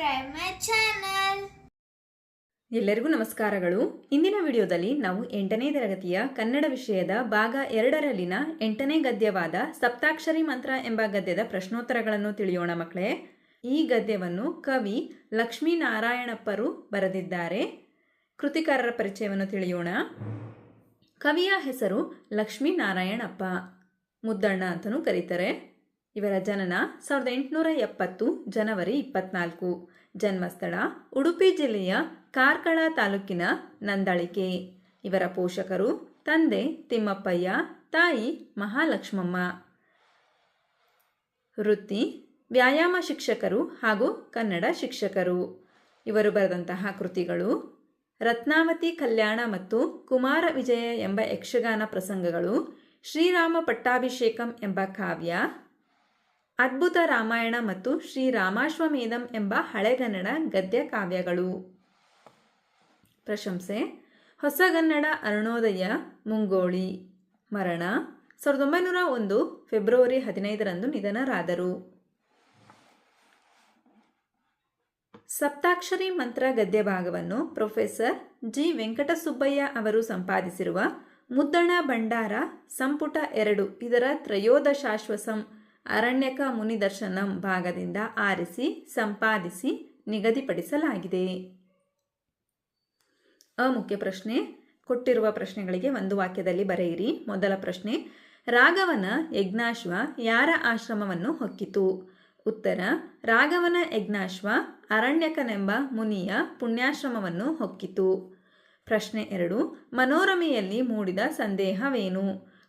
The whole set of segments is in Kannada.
subscribe my channel. ಎಲ್ಲರಿಗೂ ನಮಸ್ಕಾರಗಳು. ಇಂದಿನ ವಿಡಿಯೋದಲ್ಲಿ ನಾವು 8ನೇ ತರಗತಿಯ ಕನ್ನಡ ವಿಷಯದ ಭಾಗ 2ರಲ್ಲಿನ 8ನೇ ಗದ್ಯವಾದ ಸಪ್ತಾಕ್ಷರಿ ಮಂತ್ರ ಎಂಬ ಗದ್ಯದ ಪ್ರಶ್ನೋತ್ತರಗಳನ್ನು ತಿಳಿಯೋಣ ಮಕ್ಕಳೇ. ಈ ಗದ್ಯವನ್ನು ಕವಿ ಲಕ್ಷ್ಮೀನಾರಾಯಣಪ್ಪರು ಬರೆದಿದ್ದಾರೆ. ಕೃತಿಕಾರರ ಪರಿಚಯವನ್ನು ತಿಳಿಯೋಣ. ಕವಿಯ ಹೆಸರು ಲಕ್ಷ್ಮೀನಾರಾಯಣಪ್ಪ, ಮುದ್ದಣ್ಣ ಅಂತಲೂ ಕರೀತಾರೆ. ಇವರ ಜನನ 1870 ಜನವರಿ 24. ಜನ್ಮಸ್ಥಳ ಉಡುಪಿ ಜಿಲ್ಲೆಯ ಕಾರ್ಕಳ ತಾಲೂಕಿನ ನಂದಳಿಕೆ. ಇವರ ಪೋಷಕರು ತಂದೆ ತಿಮ್ಮಪ್ಪಯ್ಯ, ತಾಯಿ ಮಹಾಲಕ್ಷ್ಮಮ್ಮ. ವೃತ್ತಿ ವ್ಯಾಯಾಮ ಶಿಕ್ಷಕರು ಹಾಗೂ ಕನ್ನಡ ಶಿಕ್ಷಕರು. ಇವರು ಬರೆದಂತಹ ಕೃತಿಗಳು ರತ್ನಾವತಿ ಕಲ್ಯಾಣ ಮತ್ತು ಕುಮಾರ ವಿಜಯ ಎಂಬ ಯಕ್ಷಗಾನ ಪ್ರಸಂಗಗಳು, ಶ್ರೀರಾಮ ಪಟ್ಟಾಭಿಷೇಕಂ ಎಂಬ ಕಾವ್ಯ, ಅದ್ಭುತ ರಾಮಾಯಣ ಮತ್ತು ಶ್ರೀರಾಮಾಶ್ವಮೇಧಂ ಎಂಬ ಹಳೆಗನ್ನಡ ಗದ್ಯ ಕಾವ್ಯಗಳು. ಪ್ರಶಂಸೆ ಹೊಸಗನ್ನಡ ಅರುಣೋದಯ ಮುಂಗೋಳಿ. ಮರಣ 1901 ಫೆಬ್ರವರಿ 15 ನಿಧನರಾದರು. ಸಪ್ತಾಕ್ಷರಿ ಮಂತ್ರ ಗದ್ಯ ಭಾಗವನ್ನು ಪ್ರೊಫೆಸರ್ ಜಿ ವೆಂಕಟಸುಬ್ಬಯ್ಯ ಅವರು ಸಂಪಾದಿಸಿರುವ ಮುದ್ದಣ ಭಂಡಾರ ಸಂಪುಟ 2 ಇದರ ತ್ರಯೋದಶಾಶ್ವಸಂ ಅರಣ್ಯಕ ಮುನಿದರ್ಶನಂ ಭಾಗದಿಂದ ಆರಿಸಿ ಸಂಪಾದಿಸಿ ನಿಗದಿಪಡಿಸಲಾಗಿದೆ. ಮುಖ್ಯ ಪ್ರಶ್ನೆ. ಕೊಟ್ಟಿರುವ ಪ್ರಶ್ನೆಗಳಿಗೆ ಒಂದು ವಾಕ್ಯದಲ್ಲಿ ಬರೆಯಿರಿ. ಮೊದಲ ಪ್ರಶ್ನೆ, ರಾಘವನ ಯಜ್ಞಾಶ್ವ ಯಾರ ಆಶ್ರಮವನ್ನು ಹೊಕ್ಕಿತು? ಉತ್ತರ, ರಾಘವನ ಯಜ್ಞಾಶ್ವ ಅರಣ್ಯಕನೆಂಬ ಮುನಿಯ ಪುಣ್ಯಾಶ್ರಮವನ್ನು ಹೊಕ್ಕಿತು. ಪ್ರಶ್ನೆ 2, ಮನೋರಮೆಯಲ್ಲಿ ಮೂಡಿದ ಸಂದೇಹವೇನು?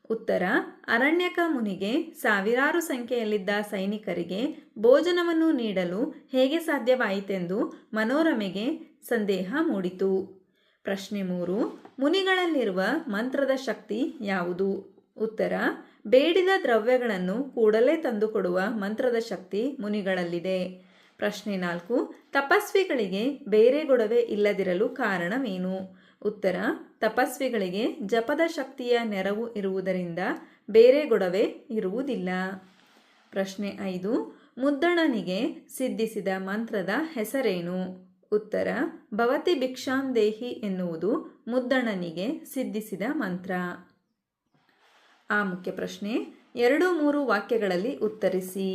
ಉತ್ತರ, ಅರಣ್ಯಕ ಮುನಿಗೆ ಸಾವಿರಾರು ಸಂಖ್ಯೆಯಲ್ಲಿದ್ದ ಸೈನಿಕರಿಗೆ ಭೋಜನವನ್ನು ನೀಡಲು ಹೇಗೆ ಸಾಧ್ಯವಾಯಿತೆಂದು ಮನೋರಮೆಗೆ ಸಂದೇಹ ಮೂಡಿತು. ಪ್ರಶ್ನೆ 3, ಮುನಿಗಳಲ್ಲಿರುವ ಮಂತ್ರದ ಶಕ್ತಿ ಯಾವುದು? ಉತ್ತರ, ಬೇಡಿದ ದ್ರವ್ಯಗಳನ್ನು ಕೂಡಲೇ ತಂದುಕೊಡುವ ಮಂತ್ರದ ಶಕ್ತಿ ಮುನಿಗಳಲ್ಲಿದೆ. ಪ್ರಶ್ನೆ 4, ತಪಸ್ವಿಗಳಿಗೆ ಬೇರೆ ಗೊಡವೆ ಇಲ್ಲದಿರಲು ಕಾರಣವೇನು? ಉತ್ತರ, ತಪಸ್ವಿಗಳಿಗೆ ಜಪದ ಶಕ್ತಿಯ ನೆರವು ಇರುವುದರಿಂದ ಬೇರೆ ಗೊಡವೆ ಇರುವುದಿಲ್ಲ. ಪ್ರಶ್ನೆ 5, ಮುದ್ದಣನಿಗೆ ಸಿದ್ಧಿಸಿದ ಮಂತ್ರದ ಹೆಸರೇನು? ಉತ್ತರ, ಭವತಿ ಭಿಕ್ಷಾಂದೇಹಿ ಎನ್ನುವುದು ಮುದ್ದಣನಿಗೆ ಸಿದ್ಧಿಸಿದ ಮಂತ್ರ. ಮುಖ್ಯ ಪ್ರಶ್ನೆ 2-3 ವಾಕ್ಯಗಳಲ್ಲಿ ಉತ್ತರಿಸಿ.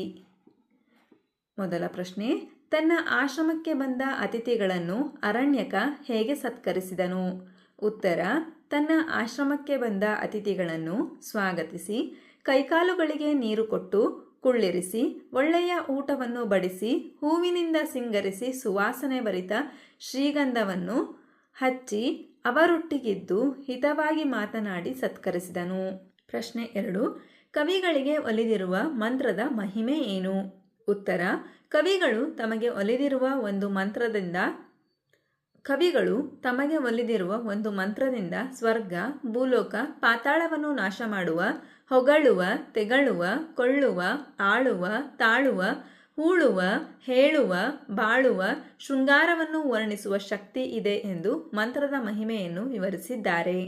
ಮೊದಲ ಪ್ರಶ್ನೆ, ತನ್ನ ಆಶ್ರಮಕ್ಕೆ ಬಂದ ಅತಿಥಿಗಳನ್ನು ಅರಣ್ಯಕ ಹೇಗೆ ಸತ್ಕರಿಸಿದನು? ಉತ್ತರ, ತನ್ನ ಆಶ್ರಮಕ್ಕೆ ಬಂದ ಅತಿಥಿಗಳನ್ನು ಸ್ವಾಗತಿಸಿ ಕೈಕಾಲುಗಳಿಗೆ ನೀರು ಕೊಟ್ಟು ಕುಳ್ಳಿರಿಸಿ ಒಳ್ಳೆಯ ಊಟವನ್ನು ಬಡಿಸಿ ಹೂವಿನಿಂದ ಸಿಂಗರಿಸಿ ಸುವಾಸನೆ ಭರಿತ ಶ್ರೀಗಂಧವನ್ನು ಹಚ್ಚಿ ಅವರೊಟ್ಟಿಗಿದ್ದು ಹಿತವಾಗಿ ಮಾತನಾಡಿ ಸತ್ಕರಿಸಿದನು. ಪ್ರಶ್ನೆ 2, ಕವಿಗಳಿಗೆ ಒಲಿದಿರುವ ಮಂತ್ರದ ಮಹಿಮೆ ಏನು? ಉತ್ತರ, ಕವಿಗಳು ತಮಗೆ ಒಲಿದಿರುವ ಒಂದು ಮಂತ್ರದಿಂದ ಸ್ವರ್ಗ ಭೂಲೋಕ ಪಾತಾಳವನ್ನು ನಾಶ ಮಾಡುವ, ಹೊಗಳುವ, ತೆಗಳುವ, ಕೊಳ್ಳುವ, ಆಳುವ, ತಾಳುವ, ಹೂಳುವ, ಹೇಳುವ, ಬಾಳುವ, ಶೃಂಗಾರವನ್ನು ವರ್ಣಿಸುವ ಶಕ್ತಿ ಇದೆ ಎಂದು ಮಂತ್ರದ ಮಹಿಮೆಯನ್ನು ವಿವರಿಸಿದ್ದಾರೆ.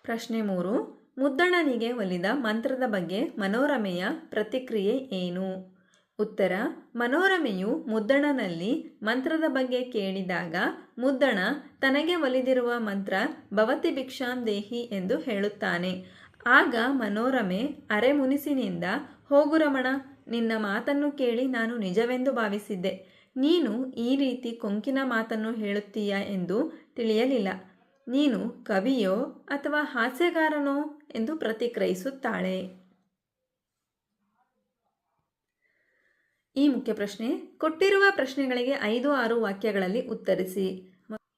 ಪ್ರಶ್ನೆ 3, ಮುದ್ದಣನಿಗೆ ಒಲಿದ ಮಂತ್ರದ ಬಗ್ಗೆ ಮನೋರಮೆಯ ಪ್ರತಿಕ್ರಿಯೆ ಏನು? ಉತ್ತರ, ಮನೋರಮೆಯು ಮುದ್ದಣನಲ್ಲಿ ಮಂತ್ರದ ಬಗ್ಗೆ ಕೇಳಿದಾಗ ಮುದ್ದಣ ತನಗೆ ಒಲಿದಿರುವ ಮಂತ್ರ ಭವತಿ ಭಿಕ್ಷಾಂದೇಹಿ ಎಂದು ಹೇಳುತ್ತಾನೆ. ಆಗ ಮನೋರಮೆ ಅರೆಮುನಿಸಿನಿಂದ, ಹೋಗು ರಮಣ, ನಿನ್ನ ಮಾತನ್ನು ಕೇಳಿ ನಾನು ನಿಜವೆಂದು ಭಾವಿಸಿದ್ದೆ. ನೀನು ಈ ರೀತಿ ಕೊಂಕಿನ ಮಾತನ್ನು ಹೇಳುತ್ತೀಯ ಎಂದು ತಿಳಿಯಲಿಲ್ಲ. ನೀನು ಕವಿಯೋ ಅಥವಾ ಹಾಸ್ಯಗಾರನೋ ಎಂದು ಪ್ರತಿಕ್ರಿಯಿಸುತ್ತಾಳೆ. ಈ ಮುಖ್ಯ ಪ್ರಶ್ನೆ. ಕೊಟ್ಟಿರುವ ಪ್ರಶ್ನೆಗಳಿಗೆ 5-6 ವಾಕ್ಯಗಳಲ್ಲಿ ಉತ್ತರಿಸಿ.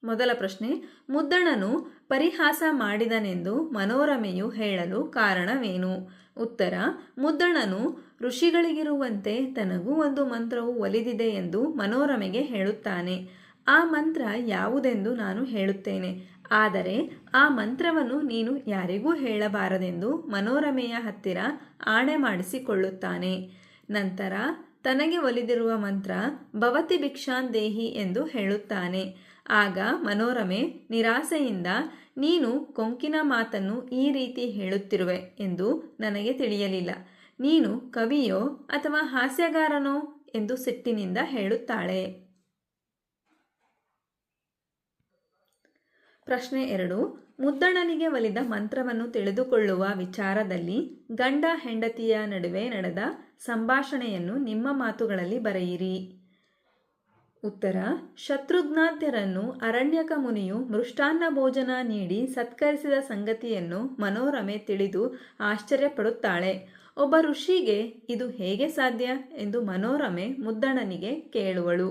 ಮೊದಲ ಪ್ರಶ್ನೆ, ಮುದ್ದಣನು ಪರಿಹಾಸ ಮಾಡಿದನೆಂದು ಮನೋರಮೆಯು ಹೇಳಲು ಕಾರಣವೇನು? ಉತ್ತರ, ಮುದ್ದಣನು ಋಷಿಗಳಿಗಿರುವಂತೆ ತನಗೂ ಒಂದು ಮಂತ್ರವು ಒಲಿದಿದೆ ಎಂದು ಮನೋರಮೆಗೆ ಹೇಳುತ್ತಾನೆ. ಆ ಮಂತ್ರ ಯಾವುದೆಂದು ನಾನು ಹೇಳುತ್ತೇನೆ, ಆದರೆ ಆ ಮಂತ್ರವನ್ನು ನೀನು ಯಾರಿಗೂ ಹೇಳಬಾರದೆಂದು ಮನೋರಮೆಯ ಹತ್ತಿರ ಆಣೆ ಮಾಡಿಸಿಕೊಳ್ಳುತ್ತಾನೆ. ನಂತರ ತನಗೆ ಒಲಿದಿರುವ ಮಂತ್ರ ಭವತಿ ಭಿಕ್ಷಾಂದೇಹಿ ಎಂದು ಹೇಳುತ್ತಾನೆ. ಆಗ ಮನೋರಮೆ ನಿರಾಸೆಯಿಂದ, ನೀನು ಕೊಂಕಿನ ಮಾತನ್ನು ಈ ರೀತಿ ಹೇಳುತ್ತಿರುವೆ ಎಂದು ನನಗೆ ತಿಳಿಯಲಿಲ್ಲ. ನೀನು ಕವಿಯೋ ಅಥವಾ ಹಾಸ್ಯಗಾರನೋ ಎಂದು ಸಿಟ್ಟಿನಿಂದ ಹೇಳುತ್ತಾಳೆ. ಪ್ರಶ್ನೆ 2. ಮುದ್ದಣನಿಗೆ ಒಲಿದ ಮಂತ್ರವನ್ನು ತಿಳಿದುಕೊಳ್ಳುವ ವಿಚಾರದಲ್ಲಿ ಗಂಡ ಹೆಂಡತಿಯ ನಡುವೆ ನಡೆದ ಸಂಭಾಷಣೆಯನ್ನು ನಿಮ್ಮ ಮಾತುಗಳಲ್ಲಿ ಬರೆಯಿರಿ. ಉತ್ತರ. ಶತ್ರುಘ್ನಾದ್ಯರನ್ನು ಅರಣ್ಯಕ ಮುನಿಯು ಮೃಷ್ಟಾನ್ನ ಭೋಜನ ನೀಡಿ ಸತ್ಕರಿಸಿದ ಸಂಗತಿಯನ್ನು ಮನೋರಮೆ ತಿಳಿದು ಆಶ್ಚರ್ಯಪಡುತ್ತಾಳೆ. ಒಬ್ಬ ಋಷಿಗೆ ಇದು ಹೇಗೆ ಸಾಧ್ಯ ಎಂದು ಮನೋರಮೆ ಮುದ್ದಣನಿಗೆ ಕೇಳುವಳು.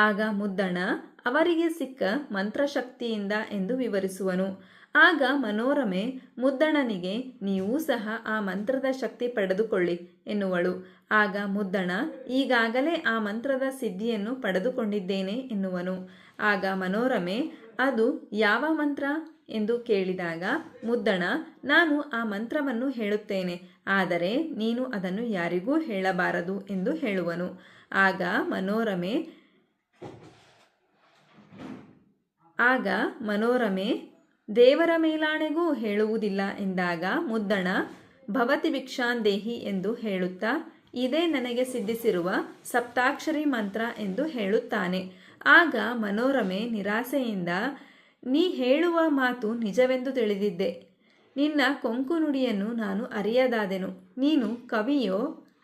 ಆಗ ಮುದ್ದಣ ಅವರಿಗೆ ಸಿಕ್ಕ ಮಂತ್ರಶಕ್ತಿಯಿಂದ ಎಂದು ವಿವರಿಸುವನು. ಆಗ ಮನೋರಮೆ ಮುದ್ದಣನಿಗೆ ನೀವು ಸಹ ಆ ಮಂತ್ರದ ಶಕ್ತಿ ಪಡೆದುಕೊಳ್ಳಿ ಎನ್ನುವಳು. ಆಗ ಮುದ್ದಣ ಈಗಾಗಲೇ ಆ ಮಂತ್ರದ ಸಿದ್ಧಿಯನ್ನು ಪಡೆದುಕೊಂಡಿದ್ದೇನೆ ಎನ್ನುವನು. ಆಗ ಮನೋರಮೆ ಅದು ಯಾವ ಮಂತ್ರ ಎಂದು ಕೇಳಿದಾಗ ಮುದ್ದಣ ನಾನು ಆ ಮಂತ್ರವನ್ನು ಹೇಳುತ್ತೇನೆ, ಆದರೆ ನೀನು ಅದನ್ನು ಯಾರಿಗೂ ಹೇಳಬಾರದು ಎಂದು ಹೇಳುವನು. ಆಗ ಮನೋರಮೆ ದೇವರ ಮೇಲಾಣೆಗೂ ಹೇಳುವುದಿಲ್ಲ ಎಂದಾಗ ಮುದ್ದಣ ಭವತಿ ಭಿಕ್ಷಾಂದೇಹಿ ಎಂದು ಹೇಳುತ್ತಾ ಇದೇ ನನಗೆ ಸಿದ್ಧಿಸಿರುವ ಸಪ್ತಾಕ್ಷರಿ ಮಂತ್ರ ಎಂದು ಹೇಳುತ್ತಾನೆ. ಆಗ ಮನೋರಮೆ ನಿರಾಸೆಯಿಂದ ನೀ ಹೇಳುವ ಮಾತು ನಿಜವೆಂದು ತಿಳಿದಿದ್ದೆ. ನಿನ್ನ ಕೊಂಕು ನುಡಿಯನ್ನು ನಾನು ಅರಿಯದಾದೆನು. ನೀನು ಕವಿಯೋ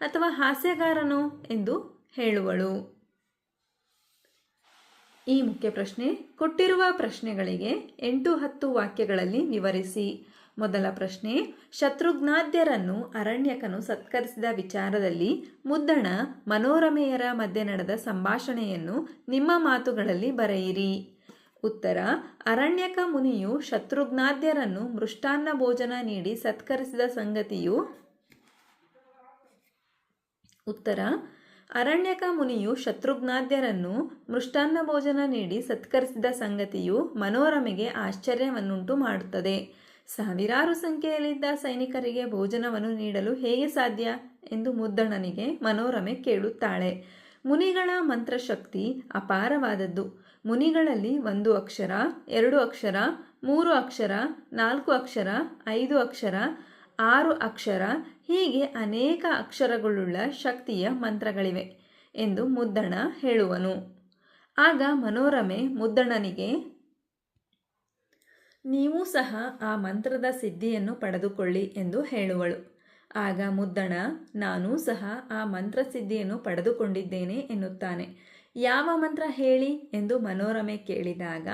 ಅಥವಾ ಹಾಸ್ಯಗಾರನೋ ಎಂದು ಹೇಳುವಳು. ಈ ಮುಖ್ಯ ಪ್ರಶ್ನೆ ಕೊಟ್ಟಿರುವ ಪ್ರಶ್ನೆಗಳಿಗೆ 8-10 ವಾಕ್ಯಗಳಲ್ಲಿ ವಿವರಿಸಿ. ಮೊದಲ ಪ್ರಶ್ನೆ. ಶತ್ರುಘ್ನಾದ್ಯರನ್ನು ಅರಣ್ಯಕನು ಸತ್ಕರಿಸಿದ ವಿಚಾರದಲ್ಲಿ ಮುದ್ದಣ ಮನೋರಮೆಯರ ಮಧ್ಯೆ ನಡೆದ ಸಂಭಾಷಣೆಯನ್ನು ನಿಮ್ಮ ಮಾತುಗಳಲ್ಲಿ ಬರೆಯಿರಿ. ಉತ್ತರ. ಅರಣ್ಯಕ ಮುನಿಯು ಶತ್ರುಘ್ನಾದ್ಯರನ್ನು ಮೃಷ್ಟಾನ್ನ ಭೋಜನ ನೀಡಿ ಸತ್ಕರಿಸಿದ ಸಂಗತಿಯು ಉತ್ತರ. ಅರಣ್ಯಕ ಮುನಿಯು ಶತ್ರುಘ್ನಾದ್ಯರನ್ನು ಮೃಷ್ಟಾನ್ನ ಭೋಜನ ನೀಡಿ ಸತ್ಕರಿಸಿದ ಸಂಗತಿಯು ಮನೋರಮೆಗೆ ಆಶ್ಚರ್ಯವನ್ನುಂಟು ಮಾಡುತ್ತದೆ. ಸಾವಿರಾರು ಸಂಖ್ಯೆಯಲ್ಲಿದ್ದ ಸೈನಿಕರಿಗೆ ಭೋಜನವನ್ನು ನೀಡಲು ಹೇಗೆ ಸಾಧ್ಯ ಎಂದು ಮುದ್ದಣನಿಗೆ ಮನೋರಮೆ ಕೇಳುತ್ತಾಳೆ. ಮುನಿಗಳ ಮಂತ್ರಶಕ್ತಿ ಅಪಾರವಾದದ್ದು. ಮುನಿಗಳಲ್ಲಿ 1 ಅಕ್ಷರ, 2 ಅಕ್ಷರ, 3 ಅಕ್ಷರ, 4 ಅಕ್ಷರ, 5 ಅಕ್ಷರ, 6 ಅಕ್ಷರ ಹೀಗೆ ಅನೇಕ ಅಕ್ಷರಗಳುಳ್ಳ ಶಕ್ತಿಯ ಮಂತ್ರಗಳಿವೆ ಎಂದು ಮುದ್ದಣ ಹೇಳುವನು. ಆಗ ಮನೋರಮೆ ಮುದ್ದಣನಿಗೆ ನೀವು ಸಹ ಆ ಮಂತ್ರದ ಸಿದ್ಧಿಯನ್ನು ಪಡೆದುಕೊಳ್ಳಿ ಎಂದು ಹೇಳುವಳು. ಆಗ ಮುದ್ದಣ ನಾನೂ ಸಹ ಆ ಮಂತ್ರಸಿದ್ಧಿಯನ್ನು ಪಡೆದುಕೊಂಡಿದ್ದೇನೆ ಎನ್ನುತ್ತಾನೆ. ಯಾವ ಮಂತ್ರ ಹೇಳಿ ಎಂದು ಮನೋರಮೆ ಕೇಳಿದಾಗ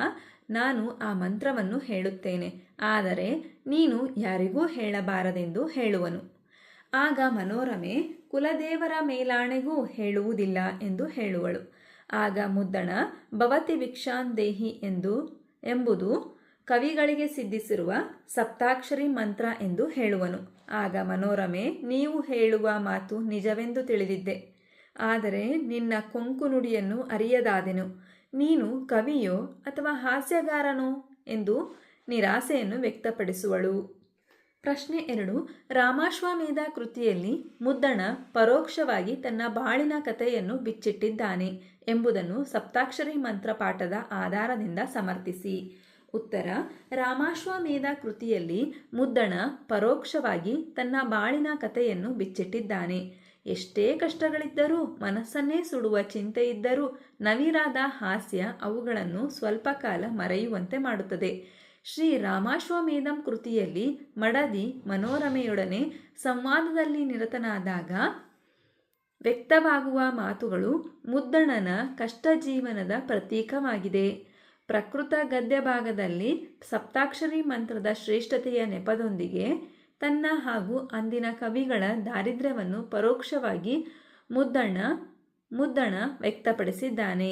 ನಾನು ಆ ಮಂತ್ರವನ್ನು ಹೇಳುತ್ತೇನೆ, ಆದರೆ ನೀನು ಯಾರಿಗೂ ಹೇಳಬಾರದೆಂದು ಹೇಳುವನು. ಆಗ ಮನೋರಮೆ ಕುಲದೇವರ ಮೇಲಾಣೆಗೂ ಹೇಳುವುದಿಲ್ಲ ಎಂದು ಹೇಳುವಳು. ಆಗ ಮುದ್ದಣ ಭವತಿ ಭಿಕ್ಷಾಂದೇಹಿ ಎಂಬುದು ಕವಿಗಳಿಗೆ ಸಿದ್ಧಿಸಿರುವ ಸಪ್ತಾಕ್ಷರಿ ಮಂತ್ರ ಎಂದು ಹೇಳುವನು. ಆಗ ಮನೋರಮೆ ನೀವು ಹೇಳುವ ಮಾತು ನಿಜವೆಂದು ತಿಳಿದಿದ್ದೆ, ಆದರೆ ನಿನ್ನ ಕೊಂಕು ನುಡಿಯನ್ನು ಅರಿಯದಾದೆನು. ನೀನು ಕವಿಯೋ ಅಥವಾ ಹಾಸ್ಯಗಾರನೋ ಎಂದು ನಿರಾಸೆಯನ್ನು ವ್ಯಕ್ತಪಡಿಸುವಳು. ಪ್ರಶ್ನೆ 2. ರಾಮಾಶ್ವಮೇಧ ಕೃತಿಯಲ್ಲಿ ಮುದ್ದಣ ಪರೋಕ್ಷವಾಗಿ ತನ್ನ ಬಾಳಿನ ಕಥೆಯನ್ನು ಬಿಚ್ಚಿಟ್ಟಿದ್ದಾನೆ ಎಂಬುದನ್ನು ಸಪ್ತಾಕ್ಷರಿ ಮಂತ್ರ ಪಾಠದ ಆಧಾರದಿಂದ ಸಮರ್ಥಿಸಿ. ಉತ್ತರ. ರಾಮಾಶ್ವಮೇಧ ಕೃತಿಯಲ್ಲಿ ಮುದ್ದಣ ಪರೋಕ್ಷವಾಗಿ ತನ್ನ ಬಾಳಿನ ಕಥೆಯನ್ನು ಬಿಚ್ಚಿಟ್ಟಿದ್ದಾನೆ. ಎಷ್ಟೇ ಕಷ್ಟಗಳಿದ್ದರೂ, ಮನಸ್ಸನ್ನೇ ಸುಡುವ ಚಿಂತೆಯಿದ್ದರೂ ನವಿರಾದ ಹಾಸ್ಯ ಅವುಗಳನ್ನು ಸ್ವಲ್ಪ ಕಾಲ ಮರೆಯುವಂತೆ ಮಾಡುತ್ತದೆ. ಶ್ರೀ ರಾಮಾಶ್ವಮೇಧಂ ಕೃತಿಯಲ್ಲಿ ಮಡದಿ ಮನೋರಮೆಯೊಡನೆ ಸಂವಾದದಲ್ಲಿ ನಿರತನಾದಾಗ ವ್ಯಕ್ತವಾಗುವ ಮಾತುಗಳು ಮುದ್ದಣನ ಕಷ್ಟ ಜೀವನದ ಪ್ರತೀಕವಾಗಿದೆ. ಪ್ರಕೃತ ಗದ್ಯ ಭಾಗದಲ್ಲಿ ಸಪ್ತಾಕ್ಷರಿ ಮಂತ್ರದ ಶ್ರೇಷ್ಠತೆಯ ನೆಪದೊಂದಿಗೆ ತನ್ನ ಹಾಗೂ ಅಂದಿನ ಕವಿಗಳ ದಾರಿದ್ರ್ಯವನ್ನು ಪರೋಕ್ಷವಾಗಿ ಮುದ್ದಣ ವ್ಯಕ್ತಪಡಿಸಿದ್ದಾನೆ.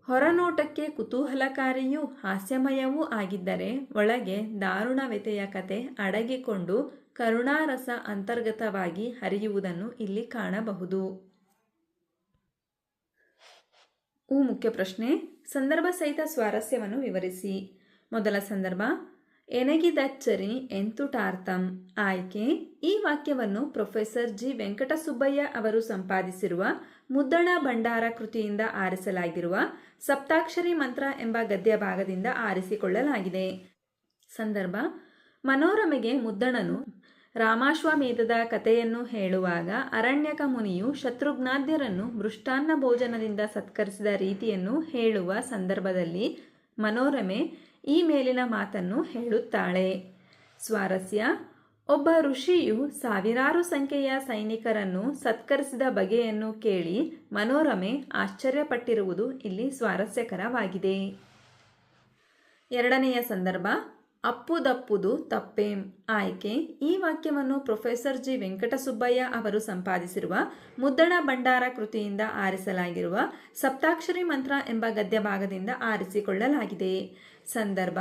ಹೊರನೋಟಕ್ಕೆ ಕುತೂಹಲಕಾರಿಯೂ ಹಾಸ್ಯಮಯವೂ ಆಗಿದ್ದರೆ ಒಳಗೆ ದಾರುಣ ವ್ಯಥೆಯ ಕತೆ ಅಡಗಿಕೊಂಡು ಕರುಣಾರಸ ಅಂತರ್ಗತವಾಗಿ ಹರಿಯುವುದನ್ನು ಇಲ್ಲಿ ಕಾಣಬಹುದು. ಮುಖ್ಯ ಪ್ರಶ್ನೆ. ಸಂದರ್ಭ ಸಹಿತ ಸ್ವಾರಸ್ಯವನ್ನು ವಿವರಿಸಿ. ಮೊದಲ ಸಂದರ್ಭ ಎನಗಿದಚ್ಚರಿ ಎಂತುಟಾರ್ಥಂ. ಆಯ್ಕೆ. ಈ ವಾಕ್ಯವನ್ನು ಪ್ರೊಫೆಸರ್ ಜಿ ವೆಂಕಟಸುಬ್ಬಯ್ಯ ಅವರು ಸಂಪಾದಿಸಿರುವ ಮುದ್ದಣ ಭಂಡಾರ ಕೃತಿಯಿಂದ ಆರಿಸಲಾಗಿರುವ ಸಪ್ತಾಕ್ಷರಿ ಮಂತ್ರ ಎಂಬ ಗದ್ಯ ಭಾಗದಿಂದ ಆರಿಸಿಕೊಳ್ಳಲಾಗಿದೆ. ಸಂದರ್ಭ ಮನೋರಮೆಗೆ ಮುದ್ದಣನು ರಾಮಾಶ್ವಮೇಧದ ಕಥೆಯನ್ನು ಹೇಳುವಾಗ ಅರಣ್ಯಕ ಮುನಿಯು ಶತ್ರುಘ್ನಾದ್ಯರನ್ನು ಮೃಷ್ಟಾನ್ನ ಭೋಜನದಿಂದ ಸತ್ಕರಿಸಿದ ರೀತಿಯನ್ನು ಹೇಳುವ ಸಂದರ್ಭದಲ್ಲಿ ಮನೋರಮೆ ಈ ಮೇಲಿನ ಮಾತನ್ನು ಹೇಳುತ್ತಾಳೆ. ಸ್ವಾರಸ್ಯ: ಒಬ್ಬ ಋಷಿಯು ಸಾವಿರಾರು ಸಂಖ್ಯೆಯ ಸೈನಿಕರನ್ನು ಸತ್ಕರಿಸಿದ ಬಗೆಯನ್ನು ಕೇಳಿ ಮನೋರಮೆ ಆಶ್ಚರ್ಯಪಟ್ಟಿರುವುದು ಇಲ್ಲಿ ಸ್ವಾರಸ್ಯಕರವಾಗಿದೆ. ಎರಡನೆಯ ಸಂದರ್ಭ: ಅಪ್ಪುದಪ್ಪುದು ತಪ್ಪೇಂ. ಆಯ್ಕೆ: ಈ ವಾಕ್ಯವನ್ನು ಪ್ರೊಫೆಸರ್ ಜಿ ವೆಂಕಟಸುಬ್ಬಯ್ಯ ಅವರು ಸಂಪಾದಿಸಿರುವ ಮುದ್ದಣ ಭಂಡಾರ ಕೃತಿಯಿಂದ ಆರಿಸಲಾಗಿರುವ ಸಪ್ತಾಕ್ಷರಿ ಮಂತ್ರ ಎಂಬ ಗದ್ಯ ಭಾಗದಿಂದ ಆರಿಸಿಕೊಳ್ಳಲಾಗಿದೆ. ಸಂದರ್ಭ: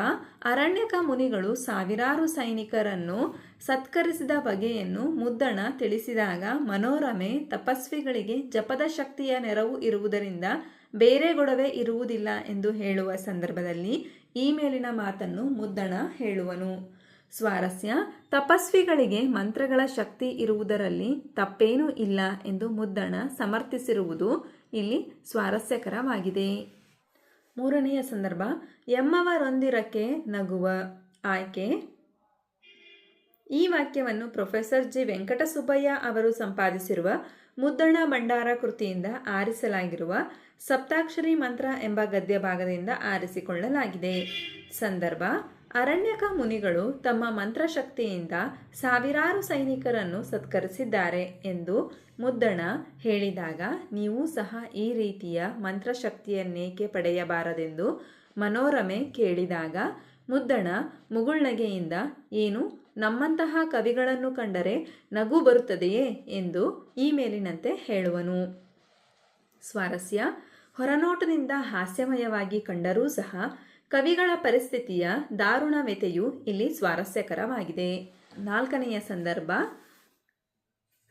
ಅರಣ್ಯಕ ಮುನಿಗಳು ಸಾವಿರಾರು ಸೈನಿಕರನ್ನು ಸತ್ಕರಿಸಿದ ಬಗೆಯನ್ನು ಮುದ್ದಣ ತಿಳಿಸಿದಾಗ ಮನೋರಮೆ ತಪಸ್ವಿಗಳಿಗೆ ಜಪದ ಶಕ್ತಿಯ ನೆರವು ಇರುವುದರಿಂದ ಬೇರೆ ಗೊಡವೆ ಇರುವುದಿಲ್ಲ ಎಂದು ಹೇಳುವ ಸಂದರ್ಭದಲ್ಲಿ ಈ ಮೇಲಿನ ಮಾತನ್ನು ಮುದ್ದಣ ಹೇಳುವನು. ಸ್ವಾರಸ್ಯ: ತಪಸ್ವಿಗಳಿಗೆ ಮಂತ್ರಗಳ ಶಕ್ತಿ ಇರುವುದರಲ್ಲಿ ತಪ್ಪೇನೂ ಇಲ್ಲ ಎಂದು ಮುದ್ದಣ ಸಮರ್ಥಿಸಿರುವುದು ಇಲ್ಲಿ ಸ್ವಾರಸ್ಯಕರವಾಗಿದೆ. ಮೂರನೆಯ ಸಂದರ್ಭ: ಎಮ್ಮವರೊಂದಿರಕ್ಕೆ ನಗುವ. ಆಯ್ಕೆ: ಈ ವಾಕ್ಯವನ್ನು ಪ್ರೊಫೆಸರ್ ಜಿ ವೆಂಕಟಸುಬ್ಬಯ್ಯ ಅವರು ಸಂಪಾದಿಸಿರುವ ಮುದ್ದಣ ಭಂಡಾರ ಕೃತಿಯಿಂದ ಆರಿಸಲಾಗಿರುವ ಸಪ್ತಾಕ್ಷರಿ ಮಂತ್ರ ಎಂಬ ಗದ್ಯ ಭಾಗದಿಂದ ಆರಿಸಿಕೊಳ್ಳಲಾಗಿದೆ. ಸಂದರ್ಭ: ಅರಣ್ಯಕ ಮುನಿಗಳು ತಮ್ಮ ಮಂತ್ರಶಕ್ತಿಯಿಂದ ಸಾವಿರಾರು ಸೈನಿಕರನ್ನು ಸತ್ಕರಿಸಿದ್ದಾರೆ ಎಂದು ಮುದ್ದಣ ಹೇಳಿದಾಗ ನೀವು ಸಹ ಈ ರೀತಿಯ ಮಂತ್ರಶಕ್ತಿಯನ್ನೇಕೆ ಪಡೆಯಬಾರದೆಂದು ಮನೋರಮೆ ಕೇಳಿದಾಗ ಮುದ್ದಣ ಮುಗುಳ್ನಗೆಯಿಂದ ಏನು ನಮ್ಮಂತಹ ಕವಿಗಳನ್ನು ಕಂಡರೆ ನಗು ಬರುತ್ತದೆಯೇ ಎಂದು ಈ ಮೇಲಿನಂತೆ ಹೇಳುವನು. ಸ್ವಾರಸ್ಯ: ಹೊರನೋಟದಿಂದ ಹಾಸ್ಯಮಯವಾಗಿ ಕಂಡರೂ ಸಹ ಕವಿಗಳ ಪರಿಸ್ಥಿತಿಯ ದಾರುಣವೆತೆಯು ಇಲ್ಲಿ ಸ್ವಾರಸ್ಯಕರವಾಗಿದೆ. ನಾಲ್ಕನೆಯ ಸಂದರ್ಭ: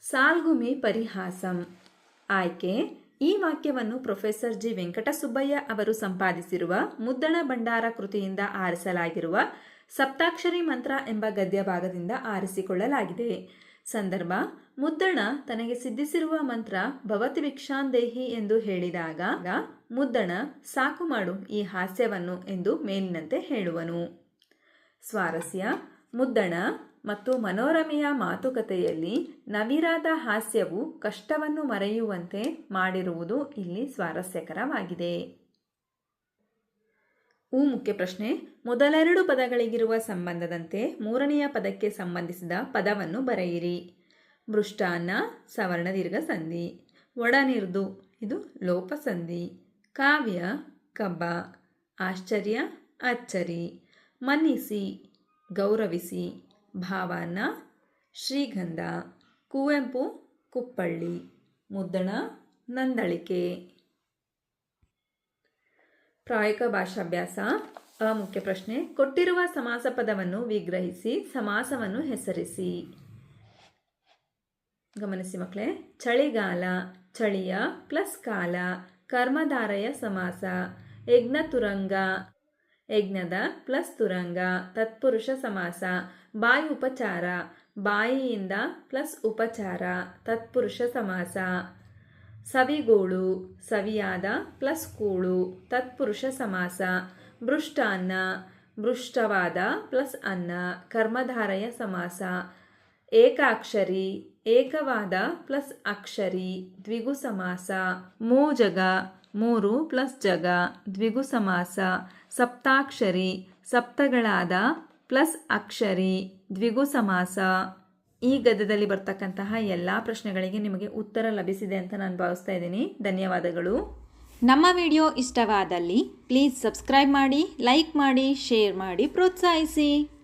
ಸಾಲ್ಗುಮಿ ಪರಿಹಾಸಂ. ಆಯ್ಕೆ: ಈ ವಾಕ್ಯವನ್ನು ಪ್ರೊಫೆಸರ್ ಜಿ ವೆಂಕಟಸುಬ್ಬಯ್ಯ ಅವರು ಸಂಪಾದಿಸಿರುವ ಮುದ್ದಣ ಭಂಡಾರ ಕೃತಿಯಿಂದ ಆರಿಸಲಾಗಿರುವ ಸಪ್ತಾಕ್ಷರಿ ಮಂತ್ರ ಎಂಬ ಗದ್ಯ ಭಾಗದಿಂದ ಆರಿಸಿಕೊಳ್ಳಲಾಗಿದೆ. ಸಂದರ್ಭ: ಮುದ್ದಣ ತನಗೆ ಸಿದ್ಧಿಸಿರುವ ಮಂತ್ರ ಭವತಿ ಭಿಕ್ಷಾಂದೇಹಿ ಎಂದು ಹೇಳಿದಾಗ ಮುದ್ದಣ ಸಾಕು ಮಾಡು ಈ ಹಾಸ್ಯವನ್ನು ಎಂದು ಮೇಲಿನಂತೆ ಹೇಳುವನು. ಸ್ವಾರಸ್ಯ: ಮುದ್ದಣ ಮತ್ತು ಮನೋರಮೆಯ ಮಾತುಕತೆಯಲ್ಲಿ ನವಿರಾದ ಹಾಸ್ಯವು ಕಷ್ಟವನ್ನು ಮರೆಯುವಂತೆ ಮಾಡಿರುವುದು ಇಲ್ಲಿ ಸ್ವಾರಸ್ಯಕರವಾಗಿದೆ. ಮುಖ್ಯ ಪ್ರಶ್ನೆ: ಮೊದಲೆರಡು ಪದಗಳಿಗಿರುವ ಸಂಬಂಧದಂತೆ ಮೂರನೆಯ ಪದಕ್ಕೆ ಸಂಬಂಧಿಸಿದ ಪದವನ್ನು ಬರೆಯಿರಿ. ಮೃಷ್ಟಾನ್ನ ಸವರ್ಣ ದೀರ್ಘ ಸಂಧಿ. ಒಡನಿರ್ದು ಇದು ಲೋಪ ಸಂಧಿ. ಕಾವ್ಯ ಕಬ್ಬ. ಆಶ್ಚರ್ಯ ಅಚ್ಚರಿ. ಮನ್ನಿಸಿ ಗೌರವಿಸಿ. ಭಾವಾನ್ನ ಶ್ರೀಗಂಧ. ಕುವೆಂಪು ಕುಪ್ಪಳ್ಳಿ. ಮುದ್ದಣ ನಂದಳಿಕೆ. ಪ್ರಾಯೋಗಿಕ ಭಾಷಾಭ್ಯಾಸ. ಮುಖ್ಯ ಪ್ರಶ್ನೆ: ಕೊಟ್ಟಿರುವ ಸಮಾಸ ಪದವನ್ನು ವಿಗ್ರಹಿಸಿ ಸಮಾಸವನ್ನು ಹೆಸರಿಸಿ. ಗಮನಿಸಿ ಮಕ್ಕಳೇ. ಚಳಿಗಾಲ ಚಳಿಯ ಪ್ಲಸ್ ಕಾಲ. ಕರ್ಮಧಾರಯ ಸಮಾಸ. ಯಜ್ಞ ತುರಂಗ ಯಜ್ಞದ ಪ್ಲಸ್ ತುರಂಗ ತತ್ಪುರುಷ ಸಮಾಸ. ಬಾಯಿ ಉಪಚಾರ ಬಾಯಿಯಿಂದ ಪ್ಲಸ್ ಉಪಚಾರ ತತ್ಪುರುಷ ಸಮಾಸ. ಸವಿಗೋಳು ಸವಿಯಾದ ಪ್ಲಸ್ ಕೂಳು ತತ್ಪುರುಷ ಸಮಾಸ. ಮೃಷ್ಟಾನ್ನ ಮೃಷ್ಟವಾದ ಪ್ಲಸ್ ಅನ್ನ ಕರ್ಮಧಾರಯ ಸಮಾಸ. ಏಕಾಕ್ಷರಿ ಏಕವಾದ ಪ್ಲಸ್ ಅಕ್ಷರಿ ದ್ವಿಗು ಸಮಾಸ. ಮೂಜಗ ಮೂರು ಪ್ಲಸ್ ಜಗ ದ್ವಿಗು ಸಮಾಸ. ಸಪ್ತಾಕ್ಷರಿ ಸಪ್ತಗಳಾದ ಪ್ಲಸ್ ಅಕ್ಷರಿ ದ್ವಿಗು ಸಮಾಸ. ಈ ಗದ್ಯದಲ್ಲಿ ಬರ್ತಕ್ಕಂತಹ ಎಲ್ಲ ಪ್ರಶ್ನೆಗಳಿಗೆ ನಿಮಗೆ ಉತ್ತರ ಲಭಿಸಿದೆ ಅಂತ ನಾನು ಭಾವಿಸ್ತಾ ಇದ್ದೀನಿ. ಧನ್ಯವಾದಗಳು. ನಮ್ಮ ವಿಡಿಯೋ ಇಷ್ಟವಾದಲ್ಲಿ ಪ್ಲೀಸ್ ಸಬ್ಸ್ಕ್ರೈಬ್ ಮಾಡಿ, ಲೈಕ್ ಮಾಡಿ, ಶೇರ್ ಮಾಡಿ, ಪ್ರೋತ್ಸಾಹಿಸಿ.